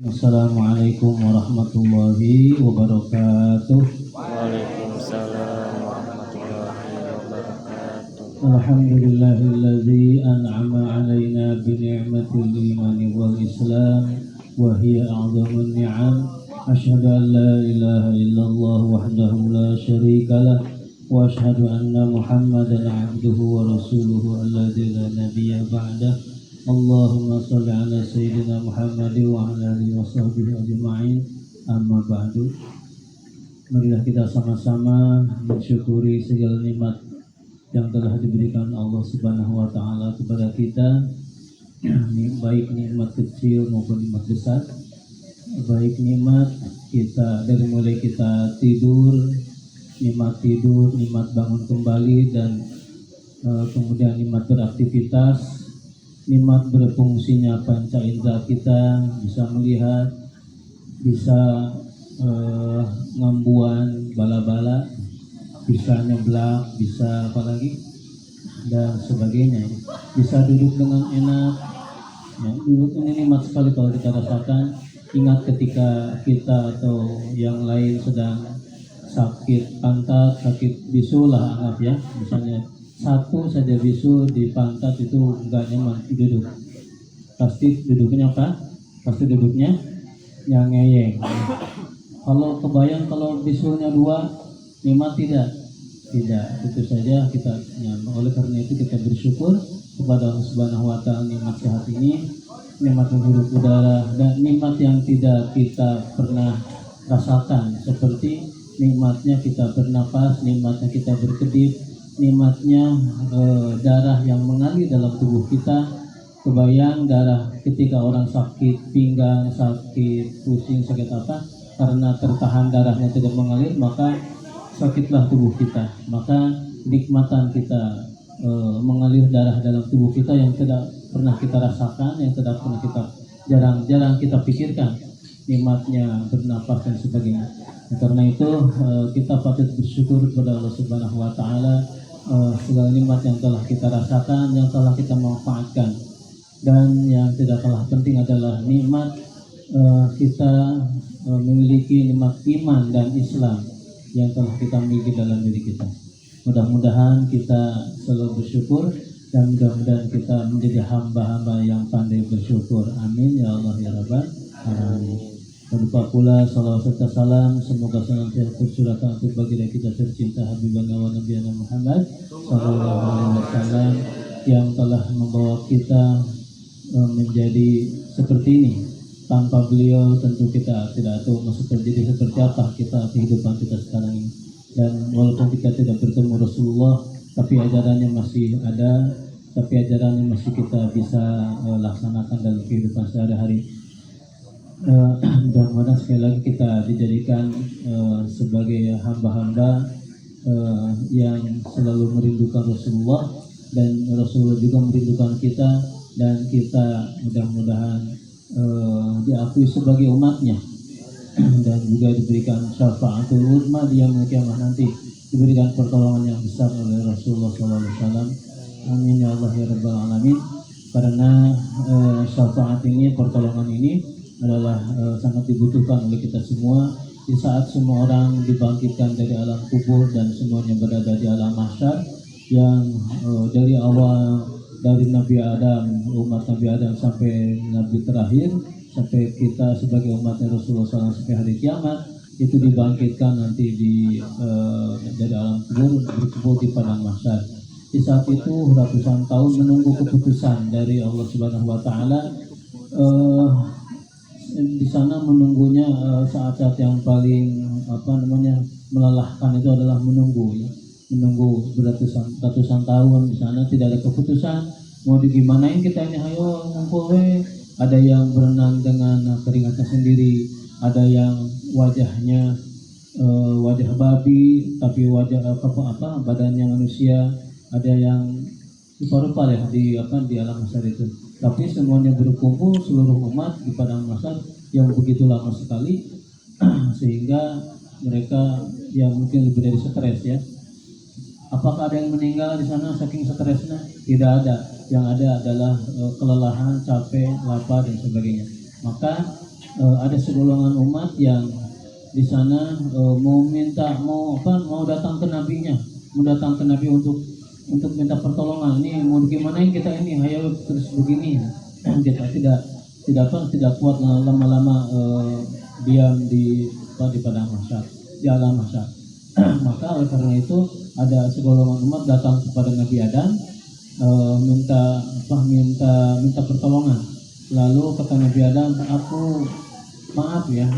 Assalamualaikum warahmatullahi wabarakatuh. Waalaikumsalam warahmatullahi wabarakatuh. Alhamdulillahilladzi an'ama alaina bi ni'matil imani wal islam wa hiya a'dhamun ni'am. Asyhadu an la ilaha illallah wahdahu la syarika lah wa asyhadu anna Muhammadan 'abduhu wa rasuluhu alladzi la nabiyya ba'dah. Allahumma shalli ala sayyidina Muhammad wa ala alihi wa sahbihi ajma'in. Amma ba'du. Marilah kita sama-sama mensyukuri segala nikmat yang telah diberikan Allah Subhanahu wa taala kepada kita, baik nikmat kecil maupun nikmat besar. Baik nikmat kita dari mulai kita tidur, nikmat bangun kembali, dan kemudian nikmat beraktivitas, nikmat berfungsinya panca indera kita, bisa melihat, bisa ngambuan bala-bala, bisa nyeblak, bisa apalagi dan sebagainya, bisa duduk dengan enak ya, duduk ini nikmat sekali kalau kita rasakan. Ingat ketika kita atau yang lain sedang sakit pantat, sakit bisul lah anggap ya, misalnya satu saja bisul di pantat, itu enggak nyaman duduk. Pasti duduknya apa? Pasti duduknya yang ngeyeng. Kalau kebayang kalau bisulnya dua, nikmat tidak? Tidak, itu saja kita nyaman. Oleh karena itu kita bersyukur kepada Allah Subhanahu wa taala nikmat sehat ini, nikmat menghirup udara, dan nikmat yang tidak kita pernah rasakan, seperti nikmatnya kita bernapas, nikmatnya kita berkedip, nikmatnya darah yang mengalir dalam tubuh kita. Kebayang darah ketika orang sakit pinggang, sakit pusing, sakit apa, karena tertahan darahnya tidak mengalir, maka sakitlah tubuh kita. Maka nikmatan kita mengalir darah dalam tubuh kita yang tidak pernah kita rasakan, yang tidak pernah kita jarang kita pikirkan, nikmatnya bernapas dan sebagainya. Karena itu kita patut bersyukur kepada Allah Subhanahu wa taala segala nikmat yang telah kita rasakan, yang telah kita manfaatkan. Dan yang tidak kalah penting adalah nikmat kita memiliki nikmat iman dan Islam yang telah kita miliki dalam diri kita. Mudah-mudahan kita selalu bersyukur, dan mudah-mudahan kita menjadi hamba-hamba yang pandai bersyukur. Amin ya Allah ya Rabbal alamin. Dan lupa pula salawat serta salam semoga senantiasa tercurahkan untuk baginda kita tercinta Habibana wa Nabiyana Muhammad sallallahu alaihi wasallam, yang telah membawa kita menjadi seperti ini. Tanpa beliau tentu kita tidak tahu masih terjadi seperti apa kita kehidupan kita sekarang ini. Dan walaupun kita tidak bertemu Rasulullah, tapi ajarannya masih ada, tapi ajarannya masih kita bisa laksanakan dalam kehidupan sehari-hari. Mudah-mudahan sekali lagi kita dijadikan sebagai hamba-hamba yang selalu merindukan Rasulullah, dan Rasulullah juga merindukan kita, dan kita mudah-mudahan diakui sebagai umatnya dan juga diberikan syafaatul uzma di yaumil kiamah nanti, diberikan pertolongan yang besar oleh Rasulullah SAW. Amin ya Allah ya Rabbal alamin. Karena syafaat ini, pertolongan ini adalah sangat dibutuhkan oleh kita semua di saat semua orang dibangkitkan dari alam kubur dan semuanya berada di alam mahsyar, yang dari awal, dari Nabi Adam, umat Nabi Adam sampai Nabi terakhir, sampai kita sebagai umatnya Rasulullah SAW sampai hari kiamat, itu dibangkitkan nanti dari alam kubur, berkumpul di padang mahsyar. Di saat itu ratusan tahun menunggu keputusan dari Allah Subhanahu wa taala. Di sana menunggunya saat-saat yang paling melelahkan itu adalah menunggu ratusan tahun. Di sana tidak ada keputusan, mau digimanain kita ini, ayo ngumpul Ada yang berenang dengan keringatnya sendiri, ada yang wajahnya wajah babi tapi wajah badannya manusia, ada yang rupa-rupa ya di alam mahsyar itu. Tapi semuanya berkumpul, seluruh umat di padang mahsyar yang begitu lama sekali sehingga mereka yang mungkin lebih dari stres ya. Apakah ada yang meninggal di sana saking stresnya? Tidak ada. Yang ada adalah kelelahan, capek, lapar dan sebagainya. Maka ada segolongan umat yang di sana mau datang ke nabinya, mau datang ke nabi untuk minta pertolongan. Ini mau gimanain kita ini, ayo terus begini. Kita tidak kuat lama-lama diam di padang mahsyar, di alam mahsyar. Maka oleh karena itu ada segolongan umat datang kepada Nabi Adam, minta pertolongan. Lalu kata Nabi Adam, maaf ya,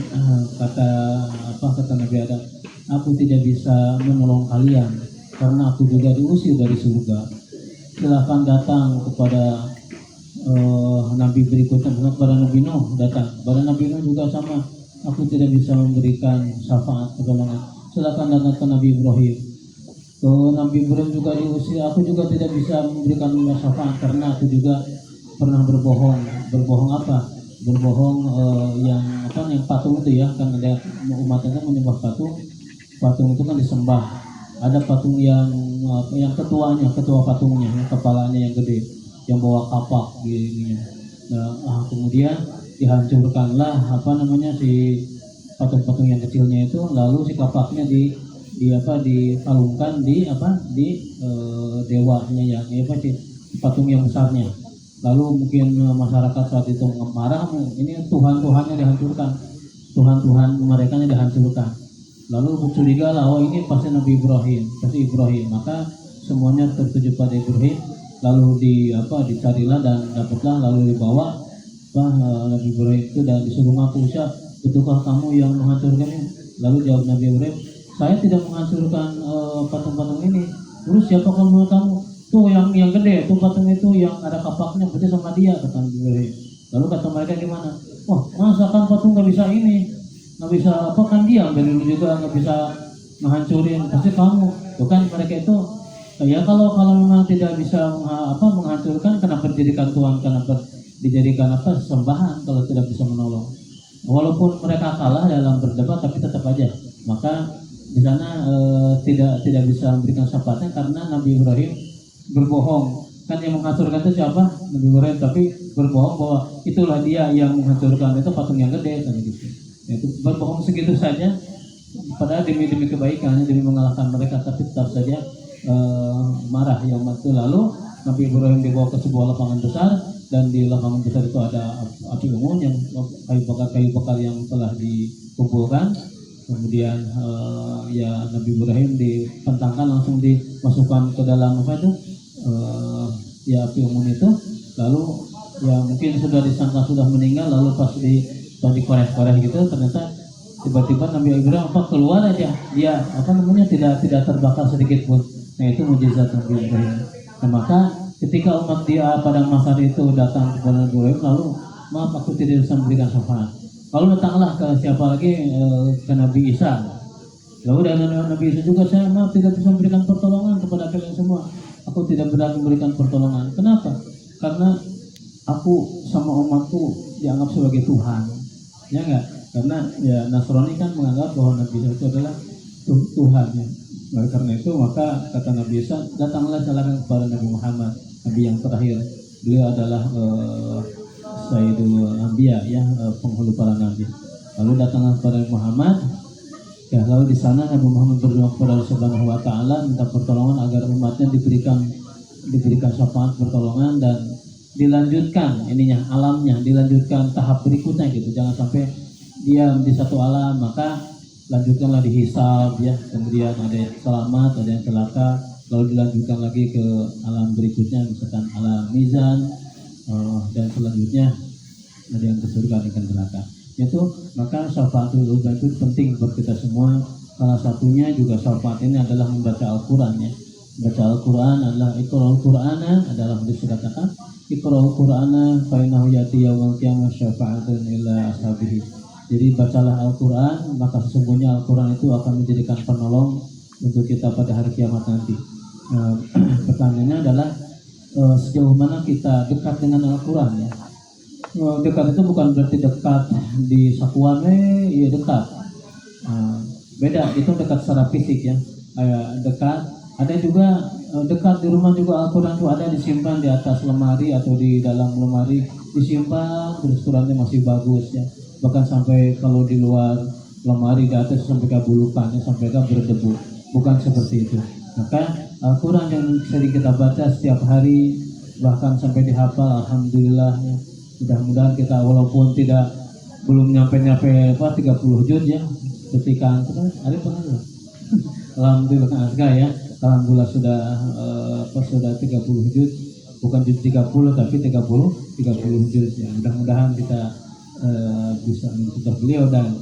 kata Nabi Adam, aku tidak bisa menolong kalian karena aku juga diusir dari surga. Silahkan datang kepada Nabi berikutnya, kepada Nabi Nuh datang. Kepada Nabi Nuh juga sama, aku tidak bisa memberikan syafaat pertolongan. Silahkan datang ke Nabi Ibrahim. Ke Nabi Ibrahim juga diusir, aku juga tidak bisa memberikan syafaat karena aku juga pernah berbohong. Berbohong apa? Berbohong yang patung itu ya, kan ada umat itu menyembah patung. Patung itu kan disembah. Ada patung yang ketua patungnya, yang kepalanya yang gede, yang bawa kapak gini. Nah, kemudian dihancurkanlah si patung-patung yang kecilnya itu, lalu si kapaknya dikalungkan di dewanya yang patung yang besarnya. Lalu mungkin masyarakat saat itu marah, ini Tuhan-Tuhannya dihancurkan, Tuhan-Tuhan mereka dihancurkan. Lalu bercuriga lah, oh ini pasti Nabi Ibrahim, maka semuanya tertuju pada Ibrahim. Lalu dicarilah dan dapatlah, lalu dibawa Nabi Ibrahim itu dan disuruh ngaku, betulkah kamu yang menghancurkan ini? Lalu jawab Nabi Ibrahim, saya tidak menghancurkan patung-patung ini. Terus siapa kamu? Tuh yang gede, tuh patung itu yang ada kapaknya, berarti sama dia, kata Nabi Ibrahim. Lalu kata mereka gimana? Wah, masa kan patung nggak bisa kan diam dari dulu juga nggak bisa menghancurin, pasti kamu. Tuh kan mereka itu ya kalau memang tidak bisa menghancurkan, kenapa dijadikan Tuhan, kenapa dijadikan sembahan kalau tidak bisa menolong. Walaupun mereka kalah dalam berdebat, tapi tetap aja. Maka di sana tidak bisa memberikan syafaatnya karena Nabi Ibrahim berbohong. Kan yang menghancurkan itu siapa? Nabi Ibrahim, tapi berbohong bahwa itulah dia yang menghancurkan itu patung yang gede, kan gitu. Itu berbohong segitu saja, padahal demi kebaikan, demi mengalahkan mereka, tapi tetap saja marah yang umat itu. Lalu Nabi Ibrahim dibawa ke sebuah lapangan besar, dan di lapangan besar itu ada api unggun yang kayu bakar yang telah dikumpulkan. Kemudian Nabi Ibrahim dipentangkan, langsung dimasukkan ke dalam api unggun itu. Lalu mungkin sudah disangka sudah meninggal, lalu pas dikorek-korek gitu, ternyata tiba-tiba Nabi Ibrahim keluar aja, dia tidak terbakar sedikit pun. Nah, itu mukjizat Nabi Ibrahim. Nah, maka ketika umat dia pada masa itu datang kepada Nabi Ibrahim, lalu maaf aku tidak bisa memberikan syafaat. Lalu datanglah ke siapa lagi, ke Nabi Isa. Lalu dari Nabi Isa juga, saya maaf tidak bisa memberikan pertolongan kepada kalian semua. Aku tidak berani memberikan pertolongan. Kenapa? Karena aku sama umatku dianggap sebagai Tuhan. Ya enggak? Karena ya Nasrani kan menganggap bahwa Nabi Isa itu adalah Tuhan ya. Oleh karena itu maka kata Nabi Isa, datanglah silakan kepada Nabi Muhammad, Nabi yang terakhir. Beliau adalah Sayyidul Anbiya ya, penghulu para nabi. Lalu datanglah kepada Nabi Muhammad. Ya, lalu di sana Nabi Muhammad berdoa kepada Allah Subhanahu wa taala, minta pertolongan agar umatnya diberikan syafaat pertolongan, dan dilanjutkan alamnya, dilanjutkan tahap berikutnya gitu. Jangan sampai diam di satu alam, maka lanjutkanlah dihisab ya, kemudian ada yang selamat, ada yang celaka, lalu dilanjutkan lagi ke alam berikutnya, misalkan alam mizan, dan selanjutnya ada yang ke surga, ada yang ke neraka. Itu maka syafaatul uzma itu penting buat kita semua. Salah satunya juga syafaat ini adalah membaca Al-Quran ya. Baca Al-Quran adalah Iqra'ul Qur'ana, adalah dikatakan Iqra'ul Qur'ana fa innahu ya'ti yaumil qiyamah syafa'atun ila ashabihi. Jadi bacalah Al-Quran, maka sesungguhnya Al-Quran itu akan menjadikan penolong untuk kita pada hari kiamat nanti. Pertanyaannya adalah sejauh mana kita dekat dengan Al-Quran ya. Dekat itu bukan berarti dekat di sakuan, iya dekat. Beda, itu dekat secara fisik ya. Dekat, ada juga dekat di rumah juga Al-Quran itu ada disimpan di atas lemari atau di dalam lemari, disimpan terus Qurannya masih bagus ya. bahkan sampai kalau di luar lemari di atas sampai ke bulukannya, sampai ke berdebu. Bukan seperti itu. Maka Al-Quran yang sering kita baca setiap hari, bahkan sampai dihafal, alhamdulillah ya. Mudah-mudahan kita walaupun belum nyampe 30 juz ya, ketika ada pernah alhamdulillah kan Asga ya, alhamdulillah sudah 30 juz, bukan juz 30 tapi 30 juz ya. Mudah-mudahan kita bisa mencontoh beliau, dan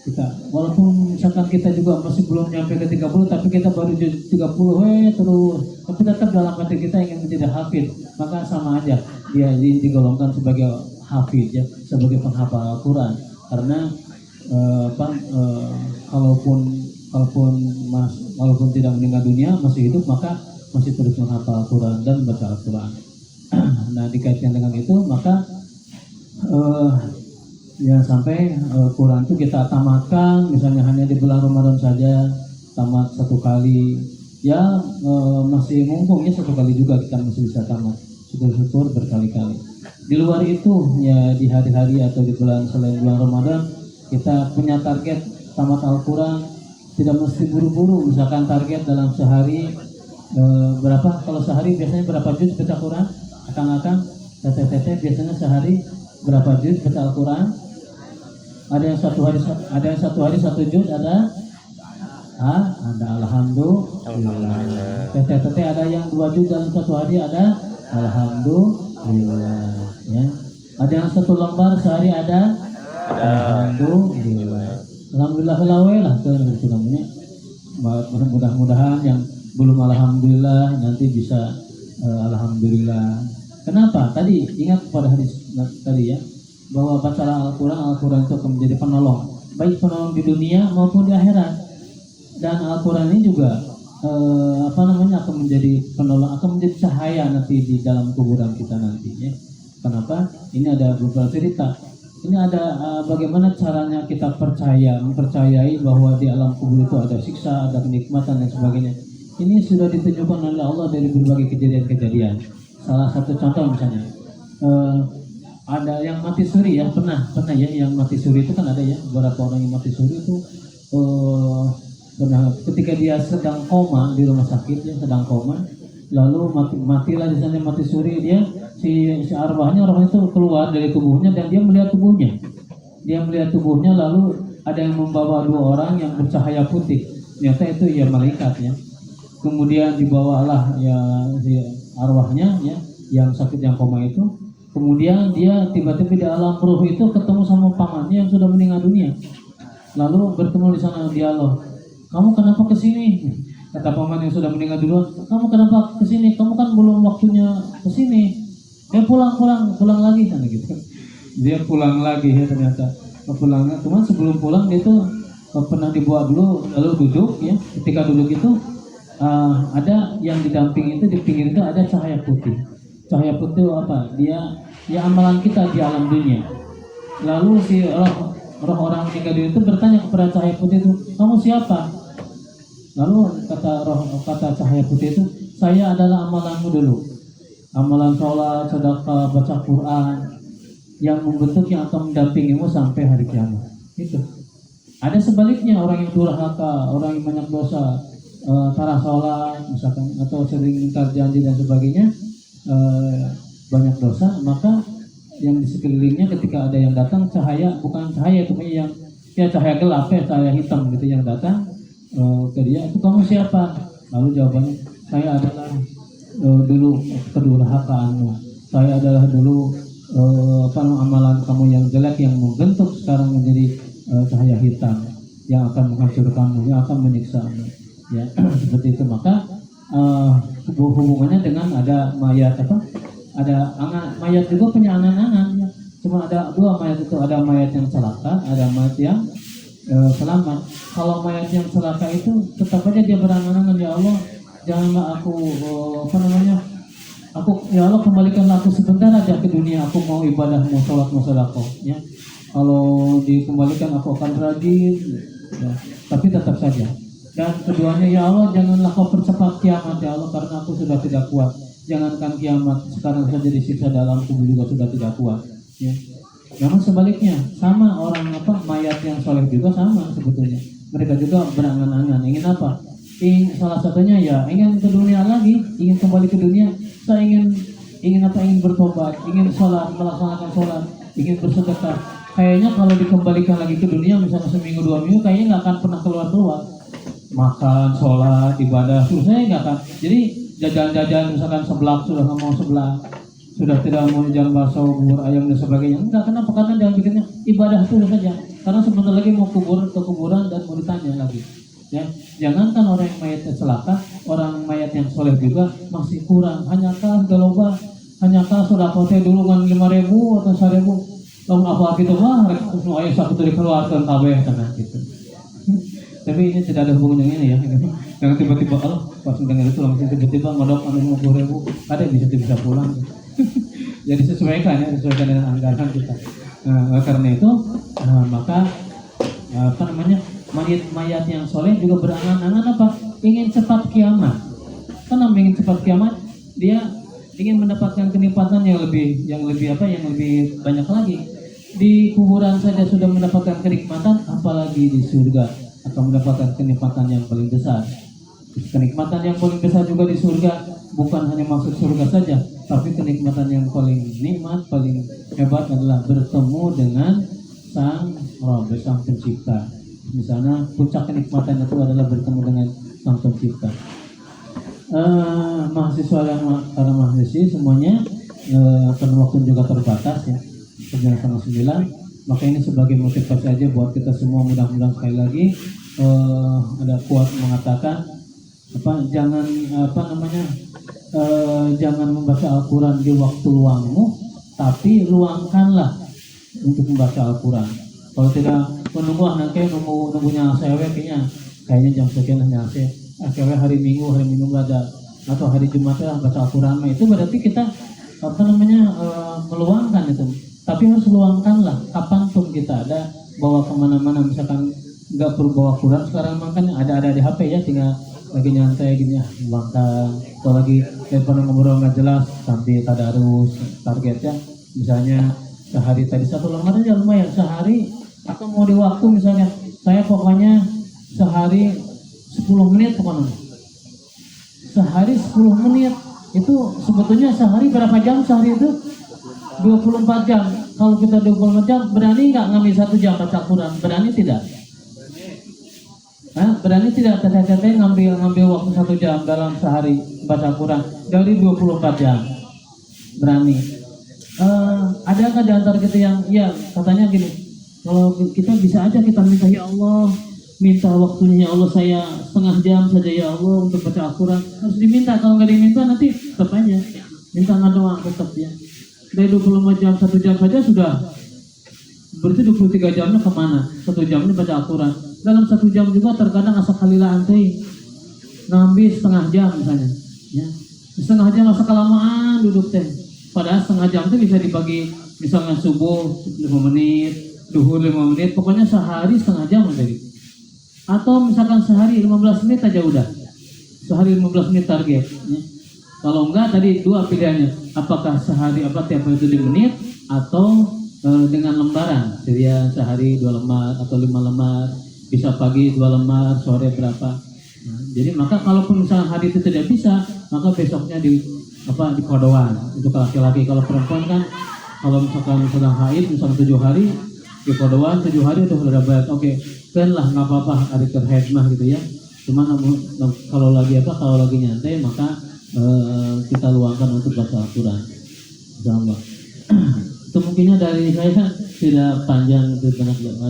kita walaupun misalkan kita juga masih belum nyampe ke 30 tapi kita baru juz 30 terus, tapi tetap dalam hati kita ingin menjadi hafid, maka sama aja dia digolongkan sebagai hafid ya, sebagai penghafal Al-Quran. Karena walaupun tidak meninggal dunia, masih hidup, maka masih terus menghafal Al-Quran dan baca Al-Quran. Nah, dikaitkan dengan itu, maka ya sampai Quran itu kita tamatkan, misalnya hanya di bulan Ramadan saja, tamat 1 kali, ya masih mumpung ya, 1 kali juga kita masih bisa tamat, syukur-syukur berkali-kali. Di luar itu ya, di hari-hari atau di bulan selain bulan Ramadan, kita punya target tamat Al-Quran, tidak mesti buru-buru. Misalkan target dalam sehari berapa, kalau sehari biasanya berapa juz baca Quran, akang-akang teteh-teteh biasanya sehari berapa juz baca Al-Quran? Ada yang satu hari 1 juz, ada alhamdulillah. Teteh-teteh ada yang 2 juz dalam 1 hari, ada alhamdulillah ya. Ada yang 1 lembar sehari, ada alhamdulillah. Alhamdulillah lah itu namanya. Mudah-mudahan yang belum alhamdulillah nanti bisa alhamdulillah. Kenapa? Tadi ingat pada hadis tadi ya, bahwa bacalah Al-Quran itu akan menjadi penolong, baik penolong di dunia maupun di akhirat. Dan Al-Quran ini juga akan menjadi penolong, akan menjadi cahaya nanti di dalam kuburan kita nantinya. Kenapa? Ini ada beberapa cerita. Ini ada bagaimana caranya kita mempercayai bahwa di alam kubur itu ada siksa, ada kenikmatan dan sebagainya. Ini sudah ditunjukkan oleh Allah dari berbagai kejadian-kejadian. Salah satu contoh misalnya, ada yang mati suri ya, pernah ya, yang mati suri itu kan ada ya, beberapa orang yang mati suri itu ketika dia sedang koma di rumah sakit, ya sedang koma, lalu matilah di sana, mati suri, dia si arwahnya itu keluar dari tubuhnya, dan dia melihat tubuhnya, lalu ada yang membawa 2 orang yang bercahaya putih, ternyata itu ya malaikat ya. Kemudian dibawalah ya si arwahnya ya, yang sakit, yang koma itu. Kemudian dia tiba-tiba di alam ruh itu ketemu sama pamannya yang sudah meninggal dunia. Lalu bertemu di sana, dialog. Kamu kenapa kesini? Kata paman yang sudah meninggal duluan, kamu kenapa kesini? Kamu kan belum waktunya kesini. Pulang lagi kan gitu. Dia pulang lagi ya, ternyata pulangnya. Cuman sebelum pulang dia tuh pernah dibawa dulu, lalu duduk ya. Ketika duduk itu ada yang didamping itu, di pinggir itu ada cahaya putih. Cahaya putih apa? Dia ya amalan kita di alam dunia. Lalu si roh orang meninggal dunia itu bertanya kepada cahaya putih itu, kamu siapa? Lalu kata cahaya putih itu, saya adalah amalanmu dulu. Amalan sholat, sedekah, baca Quran, yang membentuk, yang akan mendampingimu sampai hari kiamat. Itu. Ada sebaliknya, orang yang durhaka, orang yang banyak dosa, tarah sholat misalkan, atau sering ingkar janji dan sebagainya, banyak dosa, maka yang di sekelilingnya ketika ada yang datang, cahaya, bukan cahaya itu yang ya cahaya gelap ya, cahaya hitam gitu yang datang ke dia, itu kamu siapa? Lalu jawabannya, saya adalah dulu kedurhakaanmu, saya adalah dulu amalan kamu yang jelek yang membentuk sekarang menjadi cahaya hitam yang akan menghancurkanmu, yang akan menyiksamu ya. Seperti itu. Maka hubungannya dengan ada mayat mayat juga punya angan-angan ya. Cuma ada 2 mayat itu, ada mayat yang celaka, ada mayat yang selamat. Kalau mayat yang celaka itu tetap aja dia berangan-angan, ya Allah janganlah aku ya Allah kembalikanlah aku sebentar aja ke dunia, aku mau ibadah, mau sholat, mau sedekah ya. Kalau dikembalikan aku akan rajin ya. Tapi tetap saja. Dan keduanya, ya Allah janganlah kau percepat kiamat ya Allah, karena aku sudah tidak kuat. Jangankan kiamat, sekarang saja disiksa dalam kubur juga sudah tidak kuat ya. Memang sebaliknya sama orang mayat yang soleh juga sama sebetulnya. Mereka juga berangan-angan ingin apa? Ingin salah satunya ya ingin ke dunia lagi, ingin kembali ke dunia. Saya ingin apa? Ingin bertobat, ingin sholat, melaksanakan sholat, ingin bersedekah. Kayaknya kalau dikembalikan lagi ke dunia misalnya seminggu 2 minggu kayaknya nggak akan pernah keluar. Makan, sholat, ibadah, susahnya nggak akan. Jadi jajan-jajan misalkan seblak sudah nggak mau seblak, sudah tidak mau jalan bakso, bubur ayam dan sebagainya. Enggak, kenapa? Karena jangan pikirnya ibadah itu saja. Karena sebentar lagi mau ke kuburan dan mau ditanya lagi. Ya, jangankan orang yang mayat celaka, orang mayat yang soleh juga masih kurang. Hanyakah galoba, hanyakah sudah kote dulu kan 5.000 atau 1.000. Lalu apa gitu mah, semua ayat satu dikeluarkan kabeh karena gitu. Tapi ini tidak ada hubungannya ini ya. Jangan tiba-tiba pas mendengar itu langsung tiba-tiba ngodok 50.000, ada yang bisa pulang. Jadi sesuaikan dengan anggaran kita. Karena itu maka mayat yang soleh juga berangan-angan apa? Ingin cepat kiamat. Karena ingin cepat kiamat, dia ingin mendapatkan kenikmatan yang lebih banyak lagi. Di kuburan saja sudah mendapatkan kenikmatan, apalagi di surga akan mendapatkan kenikmatan yang paling besar. Kenikmatan yang paling besar juga di surga bukan hanya masuk surga saja, tapi kenikmatan yang paling nikmat, paling hebat adalah bertemu dengan Sang Rabb, Sang Pencipta. Misalnya puncak kenikmatan itu adalah bertemu dengan Sang Pencipta. Mahasiswa dan para mahasiswi semuanya karena waktu juga terbatas ya, jam 8:30. Maka ini sebagai motivasi aja buat kita semua, mudah-mudahan sekali lagi ada kuat mengatakan jangan membaca Al-Quran di waktu luangmu, tapi luangkanlah untuk membaca Al-Quran. Kalau tidak nunggunya sewe kayaknya jam sekian hanya sewe hari Minggu ada atau hari Jumat ya baca Al-Quran, itu berarti kita meluangkan itu. Tapi harus luangkanlah kapanpun kita ada, bawa kemana-mana, misalkan nggak perlu bawa Quran sekarang, makan ada di HP ya, tinggal lagi nyantai gini ya, luangkan. Kalau lagi daripada ngobrol nggak jelas sampai tadarus targetnya, misalnya sehari tadi 1 lembar aja lumayan sehari, atau mau di waktu misalnya saya pokoknya sehari 10 menit pokoknya. Sehari 10 menit itu sebetulnya sehari berapa jam sehari itu? 24 jam. Kalau kita 24 jam, berani nggak ngambil 1 jam baca Quran? Berani tidak? Berani tidak teteh-teteh ngambil waktu 1 jam dalam sehari baca Quran dari 24 jam? Berani? Adakah di antara kita yang ya katanya gini, kalau kita bisa aja kita minta, ya Allah, minta waktunya, ya Allah, saya setengah jam saja ya Allah untuk baca Al-Quran. Harus diminta, kalau nggak diminta nanti tetap aja minta nggak doang tetap ya. Dari 24 jam 1 jam saja sudah berarti 23 jamnya kemana? 1 jamnya baca Al-Quran. Dalam 1 jam juga terkadang asa kalila antei ngambil setengah jam misalnya ya. Setengah jam asa kelamaan duduk teh, padahal setengah jam itu bisa dibagi, misalnya subuh 5 menit, duhur 5 menit, pokoknya sehari setengah jam tadi. Atau misalkan sehari 15 menit aja udah, sehari 15 menit target ya. Kalau enggak tadi 2 pilihannya, apakah sehari tiap hari 7 menit atau dengan lembaran, jadi sehari 2 lembar atau 5 lembar, bisa pagi 2 lembar, sore berapa. Nah, jadi maka kalaupun misalnya hari itu tidak bisa, maka besoknya di kodoan untuk laki-laki. Kalau perempuan kan kalau misalkan sedang haid misalnya 7 hari di kodoan, 7 hari udah berat, oke, kan lah nggak apa-apa hari terhaid mah gitu ya. Cuman kalau lagi nyantai maka kita luangkan untuk baca Al-Quran. Insyaallah. Itu mungkinnya dari saya, tidak panjang lebar.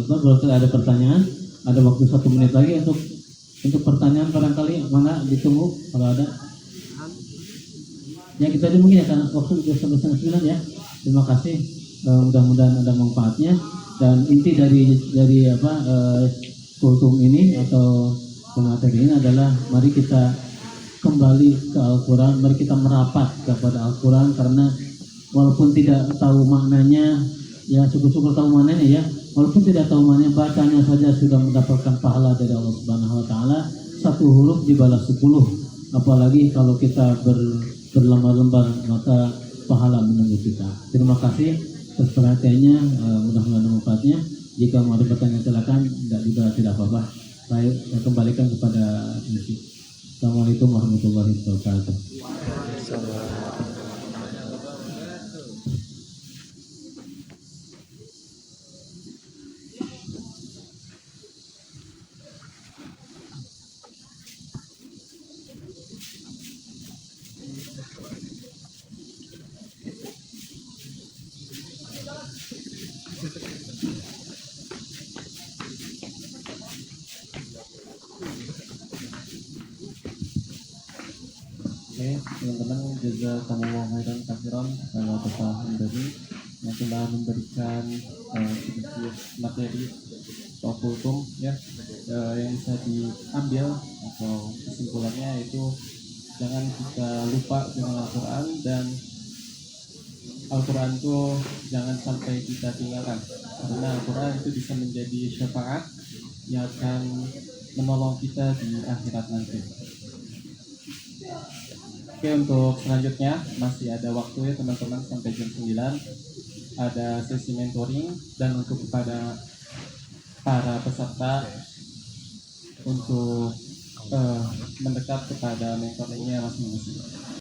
Kalau ada pertanyaan, ada waktu 1 menit lagi untuk pertanyaan barangkali, mana ditunggu kalau ada. Ya kita aja mungkin ya, karena waktu sudah sampai 9 ya. Terima kasih. Mudah-mudahan ada manfaatnya, dan inti dari kultum ini atau pemateri ini adalah mari kita kembali ke Al-Quran, mari kita merapat kepada Al-Quran, karena walaupun tidak tahu maknanya ya, syukur-syukur tahu maknanya ya, walaupun tidak tahu maknanya, bacanya saja sudah mendapatkan pahala dari Allah Subhanahu wa taala. 1 huruf dibalas 10, apalagi kalau kita berlembar-lembar, maka pahala menunggu kita. Terima kasih. atas perhatiannya, mudah-mudahan manfaatnya. Jika mau ada pertanyaan silakan, tidak apa-apa. Baik, saya kembalikan kepada MC. Assalamualaikum warahmatullahi wabarakatuh. Assalamualaikum. Oke, teman-teman, jazakumullah khairan katsiran Bapak Hamdani yang telah memberikan sedikit materi atau hukum ya, yang bisa diambil atau kesimpulannya itu jangan kita lupa dengan Al-Quran, dan Al-Quran itu jangan sampai kita tinggalkan, karena Al-Quran itu bisa menjadi syafaat yang akan menolong kita di akhirat nanti. Oke, untuk selanjutnya masih ada waktu ya teman-teman, sampai jam 9 ada sesi mentoring, dan untuk kepada para peserta untuk mendekat kepada mentornya masing-masing.